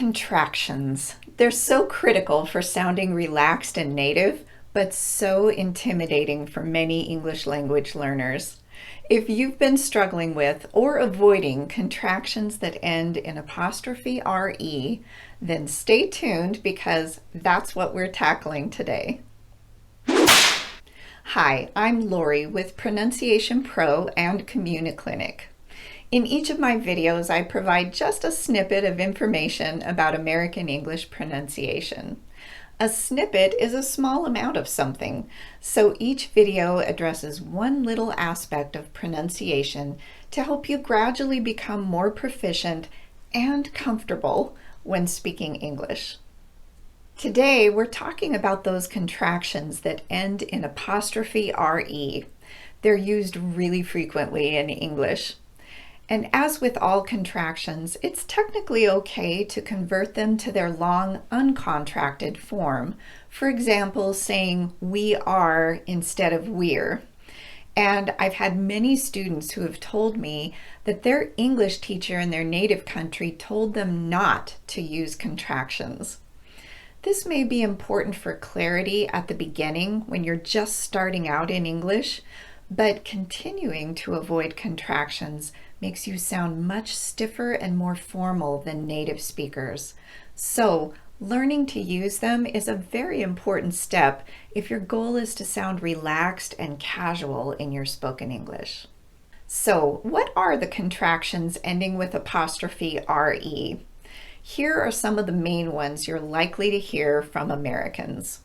Contractions. They're so critical for sounding relaxed and native, but so intimidating for many English language learners. If you've been struggling with or avoiding contractions that end in apostrophe RE, then stay tuned because that's what we're tackling today. Hi, I'm Lori with Pronunciation Pro and CommuniClinic. In each of my videos, I provide just a snippet of information about American English pronunciation. A snippet is a small amount of something, so each video addresses one little aspect of pronunciation to help you gradually become more proficient and comfortable when speaking English. Today, we're talking about those contractions that end in apostrophe RE. They're used really frequently in English. And as with all contractions, it's technically okay to convert them to their long, uncontracted form. For example, saying we are instead of we're. And I've had many students who have told me that their English teacher in their native country told them not to use contractions. This may be important for clarity at the beginning when you're just starting out in English, but continuing to avoid contractions makes you sound much stiffer and more formal than native speakers. So, learning to use them is a very important step if your goal is to sound relaxed and casual in your spoken English. So, what are the contractions ending with apostrophe RE? Here are some of the main ones you're likely to hear from Americans.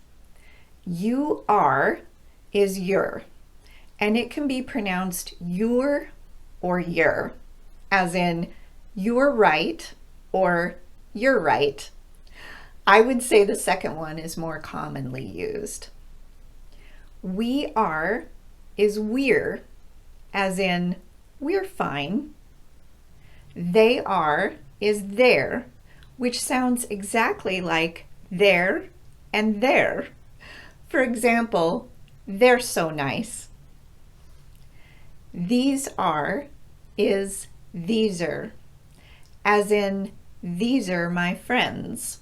You are is your, and it can be pronounced your or your, as in you're right or you're right. I would say the second one is more commonly used. We are is we're, as in we're fine. They are is their, which sounds exactly like there and there. For example, they're so nice. These are is these are, as in these are my friends.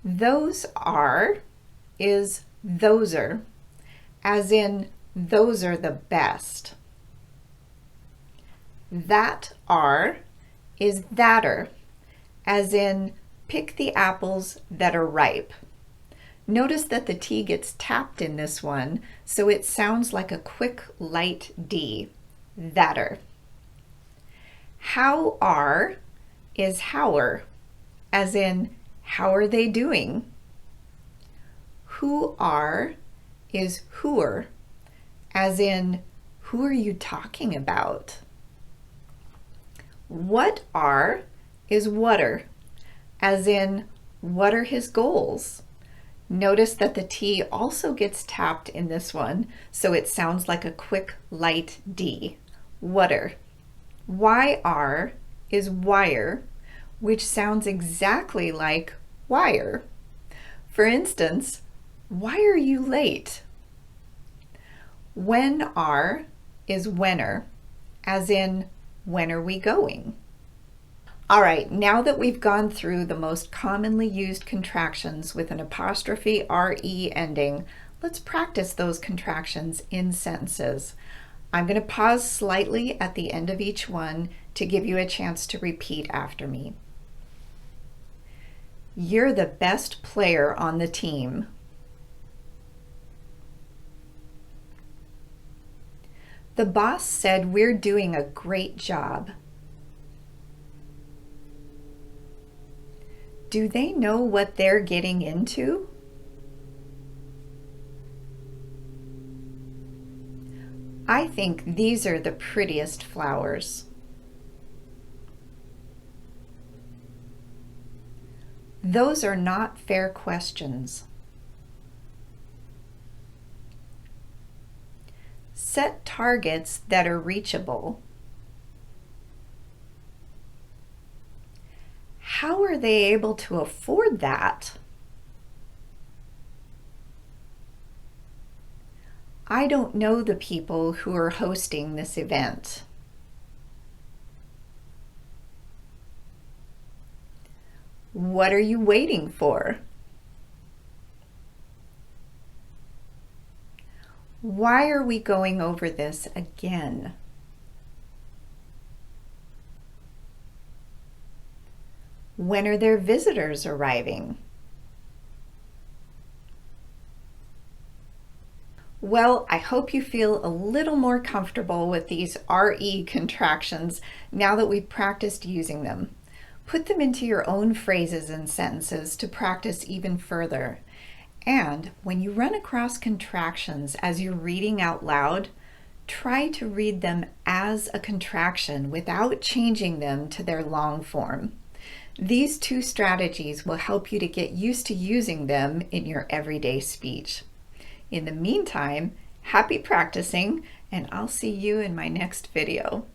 Those are is those are, as in those are the best. That are is that are, as in pick the apples that are ripe. Notice that the T gets tapped in this one, so it sounds like a quick, light D. Thatter. How are is hower, as in how are they doing? Who are is whoer, as in who are you talking about? What are is whatter, as in what are his goals? Notice that the T also gets tapped in this one, so it sounds like a quick, light D. Whatter. YR is wire, which sounds exactly like wire. For instance, why are you late? When are is whenner, as in when are we going? All right, now that we've gone through the most commonly used contractions with an apostrophe RE ending, let's practice those contractions in sentences. I'm going to pause slightly at the end of each one to give you a chance to repeat after me. You're the best player on the team. The boss said we're doing a great job. Do they know what they're getting into? I think these are the prettiest flowers. Those are not fair questions. Set targets that are reachable. How are they able to afford that? I don't know the people who are hosting this event. What are you waiting for? Why are we going over this again? When are there visitors arriving? Well, I hope you feel a little more comfortable with these RE contractions now that we've practiced using them. Put them into your own phrases and sentences to practice even further. And when you run across contractions as you're reading out loud, try to read them as a contraction without changing them to their long form. These two strategies will help you to get used to using them in your everyday speech. In the meantime, happy practicing, and I'll see you in my next video.